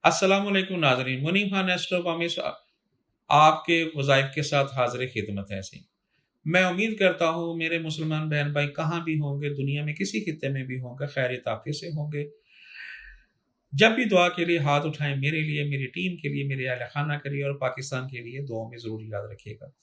अस्सलाम वालेकुम नाज़रीन, मुनीम खान एस्ट्रोनॉमिस्ट आपके वज़ाइफ के साथ हाज़िर खिदमत है ऐसे। मैं उम्मीद करता हूँ मेरे मुसलमान बहन भाई कहाँ भी होंगे, दुनिया में किसी खित्ते में भी होंगे, खैरियत आफियत से होंगे। जब भी दुआ के लिए हाथ उठाएँ मेरे लिए, मेरी टीम के लिए, मेरे अहल खाना के लिए और पाकिस्तान के लिए दुआओं में ज़रूर याद रखिएगा।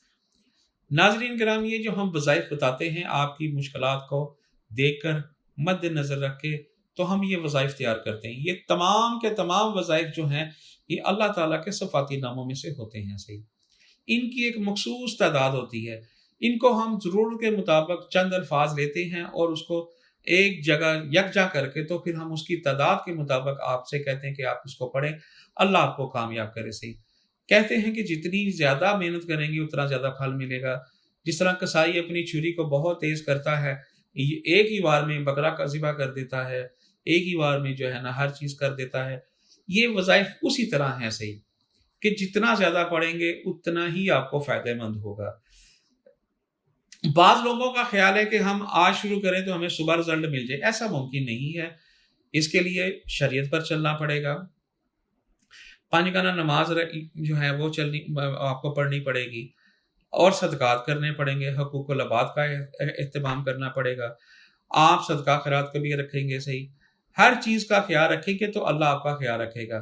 नाज़रीन किराम, ये जो हम वज़ाइफ बताते हैं आपकी मुश्किलात को देखकर मद्देनज़र रख के, तो हम ये वज़ाइफ तैयार करते हैं। ये तमाम के तमाम वज़ाइफ जो हैं, ये अल्लाह ताला के सिफ़ाती नामों में से होते हैं सही। इनकी एक मखसूस तादाद होती है। इनको हम ज़रूरत के मुताबिक चंद अल्फ़ाज़ लेते हैं और उसको एक जगह यकजा करके तो फिर हम उसकी तादाद के मुताबिक आपसे कहते हैं कि आप उसको पढ़ें, अल्लाह आपको कामयाब करे सही। कहते हैं कि जितनी ज़्यादा मेहनत करेंगे उतना ज़्यादा फल मिलेगा। जिस तरह कसाई अपनी छुरी को बहुत तेज़ करता है, ये एक ही बार में बकरा का ज़िबा कर देता है, एक ही बार में जो है ना हर चीज़ कर देता है। ये वज़ाइफ उसी तरह हैं सही, कि जितना ज़्यादा पढ़ेंगे उतना ही आपको फ़ायदेमंद होगा। बाज़ लोगों का ख़्याल है कि हम आज शुरू करें तो हमें सुबह रिज़ल्ट मिल जाए, ऐसा मुमकिन नहीं है। इसके लिए शरीयत पर चलना पड़ेगा। 5 गाना नमाज़ जो है वो आपको पढ़नी पड़ेगी और सदक़ात करने पड़ेंगे, हक़ूक़ुल इबाद का एहतमाम करना पड़ेगा। आप सदका खैरात कभी रखेंगे सही, हर चीज़ का ख़्याल रखेंगे तो अल्लाह आपका ख़्याल रखेगा।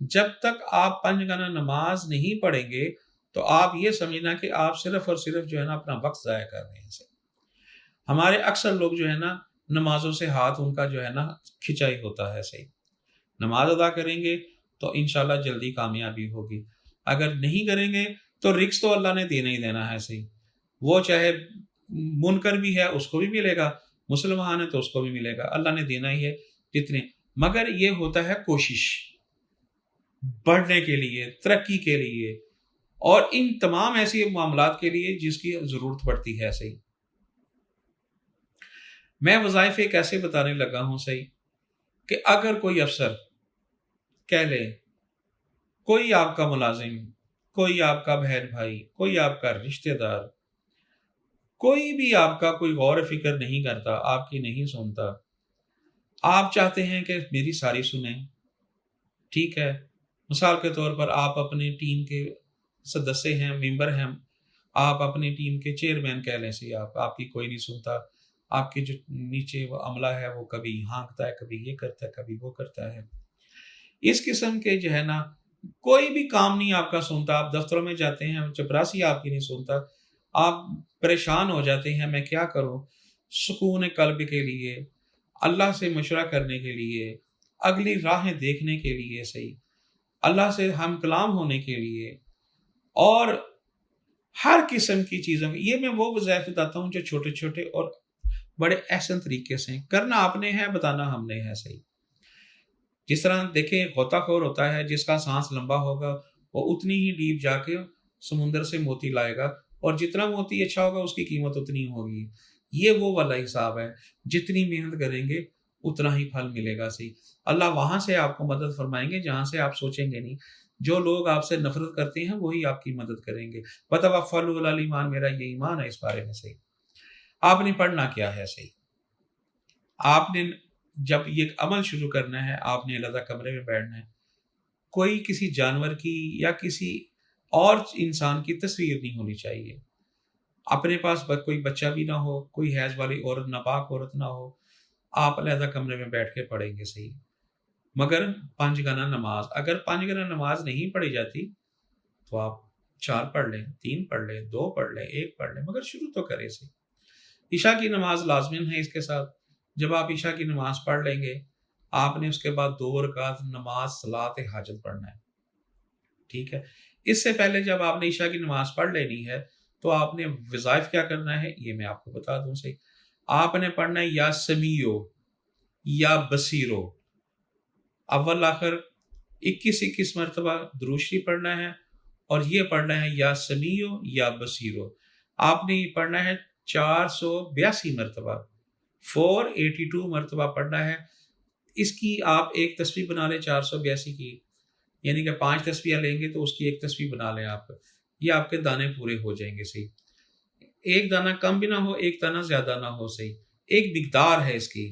जब तक आप 5 गाना नमाज़ नहीं पढ़ेंगे, तो आप ये समझना कि आप सिर्फ़ और सिर्फ़ जो है ना अपना वक़्त ज़ाया कर रहे हैं सही। हमारे अक्सर लोग जो है ना नमाज़ों से हाथ उनका जो है ना खिंचाई होता है सही। नमाज़ अदा करेंगे तो इंशाल्लाह जल्दी कामयाबी होगी। अगर नहीं करेंगे तो रिस्क तो अल्लाह ने देना ही देना है सही। वो चाहे मुनकर भी है उसको भी मिलेगा, मुसलमान है तो उसको भी मिलेगा। अल्लाह ने देना ही है जितने, मगर ये होता है कोशिश बढ़ने के लिए, तरक्की के लिए और इन तमाम ऐसी मामलात के लिए जिसकी ज़रूरत पड़ती है सही। मैं वज़ाइफ एक ऐसे बताने लगा हूँ सही कि अगर कोई अफ़सर कह ले, कोई आपका मुलाज़िम, कोई आपका बहन भाई, कोई आपका रिश्तेदार, कोई भी आपका कोई गौर-फ़िक्र नहीं करता, आपकी नहीं सुनता, आप चाहते हैं कि मेरी सारी सुनें, ठीक है? मिसाल के तौर पर आप अपनी टीम के सदस्य हैं, मेंबर हैं, आप अपनी टीम के चेयरमैन कह लें सही आप, आपकी कोई नहीं सुनता, आपके जो नीचे वो अमला है वो कभी हाँकता है, कभी ये करता है, कभी वो करता है। इस किस्म के जो है ना, कोई भी काम नहीं आपका सुनता, आप दफ्तरों में जाते हैं, चपरासी आपकी नहीं सुनता, आप परेशान हो जाते हैं, मैं क्या करूँ? सुकून क़ल्ब के लिए, अल्लाह से मशवरा करने के लिए, अगली राहें देखने के लिए सही, अल्लाह से हम कलाम होने के लिए और हर किस्म की चीज़ों में, ये मैं वो वज़ाइफ बताता हूँ जो छोटे-छोटे और बड़े एहसन तरीके से हैं। करना आपने है, बताना हमने है सही। जिस तरह देखिए गोताखोर होता है, जिसका साँस लंबा होगा, वो उतनी ही डीप जाके समुंदर से मोती लाएगा और जितना मोती अच्छा होगा उसकी कीमत उतनी होगी। ये वो वाला हिसाब है, जितनी मेहनत करेंगे उतना ही फल मिलेगा सही। अल्लाह वहाँ से आपको मदद फरमाएँगे जहाँ से आप सोचेंगे नहीं। जो लोग आपसे नफ़रत करते हैं वही आपकी मदद करेंगे। वतवफ़्फ़लु अलल ईमान, मेरा ये ईमान है इस बारे में सही। आपने पढ़ना क्या है सही? आपने जब ये अमल शुरू करना है, आपने अलग कमरे में बैठना है। कोई किसी जानवर की या किसी और इंसान की तस्वीर नहीं होनी चाहिए। अपने पास कोई बच्चा भी ना हो, कोई हैज़ वाली औरत, नापाक औरत ना हो। आप अलग कमरे में बैठ के पढ़ेंगे सही। मगर 5 गाना नमाज़, अगर 5 गाना नमाज़ नहीं पढ़ी जाती, तो आप 4 पढ़ लें, 3 पढ़ लें, 2 पढ़ लें, 1 पढ़ लें, मगर शुरू तो करें सही। इशा की नमाज़ लाज़िम है इसके साथ। जब आप इशा की नमाज़ पढ़ लेंगे, आपने उसके बाद 2 रकात नमाज़ सलात हाजत पढ़ना है, ठीक है? इससे पहले जब आपने इशा की नमाज़ पढ़ लेनी है, तो आपने वज़ाइफ क्या करना है, ये मैं आपको बता दूँ सही। आपने पढ़ना है या समीओ या बसीरो, अव्वल आखिर 21-21 मरतबा दुरूद शरीफ पढ़ना है और ये पढ़ना है या समीओ या बसीरो। आपने ये पढ़ना है 482 मरतबा, 482 मरतबा पढ़ना है। इसकी आप एक तस्बीह बना लें 482 की, यानी कि 5 तस्बीह लेंगे तो उसकी एक तस्बीह बना लें आप। ये आपके दाने पूरे हो जाएँगे सही। एक दाना कम भी ना हो, एक दाना ज़्यादा ना हो सही। एक मिक़दार है इसकी।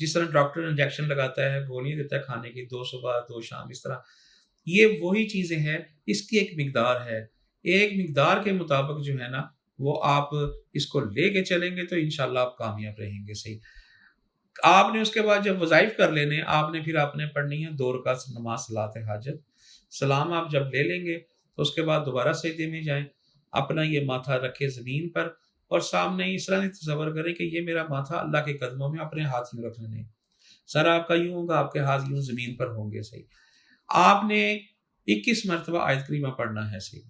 جس طرح ڈاکٹر انجیکشن لگاتا ہے، گولیاں دیتا ہے کھانے کی، 2 صبح 2 شام، اس طرح یہ وہی چیزیں ہیں، اس کی ایک مقدار ہے، ایک مقدار کے مطابق جو ہے نا وہ آپ اس کو لے کے چلیں گے تو انشاءاللہ آپ کامیاب رہیں گے. صحیح. آپ نے اس کے بعد جب وظائف کر لینے، آپ نے پھر آپ نے پڑھنی ہے 2 رکعت نماز صلاۃ حاجت. سلام آپ جب لے لیں گے تو اس کے بعد دوبارہ سجدے میں جائیں، اپنا یہ ماتھا رکھے زمین پر اور سامنے اس طرح تصور کریں کہ یہ میرا ماتھا اللہ کے قدموں میں، اپنے ہاتھ یوں رکھنے نہیں، سر آپ کا یوں ہوگا، آپ کے ہاتھ یوں زمین پر ہوں گے. صحیح. آپ نے 21 مرتبہ آیت کریمہ پڑھنا ہے. صحیح.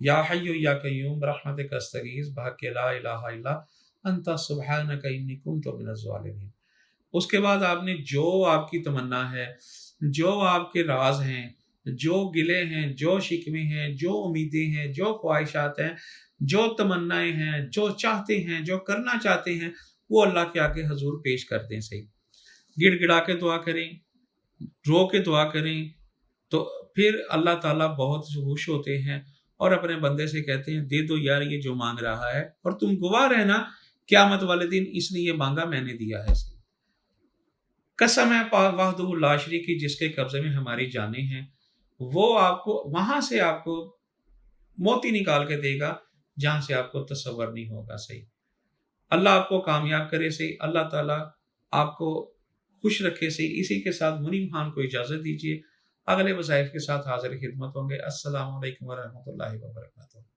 یا حی یا قیوم برحمتک استغیث بحق لا الہ الا انت سبحانک انی کنت من الظالمین. اس کے بعد آپ نے جو آپ کی تمنا ہے، جو آپ کے راز ہیں، جو گلے ہیں، جو شکوے ہیں، جو امیدیں ہیں، جو خواہشات ہیں، جو تمنائیں ہیں، جو چاہتے ہیں، جو کرنا چاہتے ہیں، وہ اللہ کے آگے حضور پیش کر دیں. صحیح. گڑ گڑا کے دعا کریں، رو کے دعا کریں تو پھر اللہ تعالیٰ بہت خوش ہوتے ہیں اور اپنے بندے سے کہتے ہیں دے دو یار یہ جو مانگ رہا ہے، اور تم گواہ رہنا قیامت والے دن اس نے یہ مانگا میں نے دیا ہے. قسم ہے وحدہ لا شریک کی جس کے قبضے میں ہماری جانیں ہیں، وہ آپ کو وہاں سے آپ کو موتی نکال کے دے گا جہاں سے آپ کو تصور نہیں ہوگا. صحیح. اللہ آپ کو کامیاب کرے. صحیح. اللہ تعالیٰ آپ کو خوش رکھے. صحیح. اسی کے ساتھ منیم خان کو اجازت دیجیے، اگلے وظائف کے ساتھ حاضر خدمت ہوں گے. السلام علیکم ورحمۃ اللہ وبرکاتہ.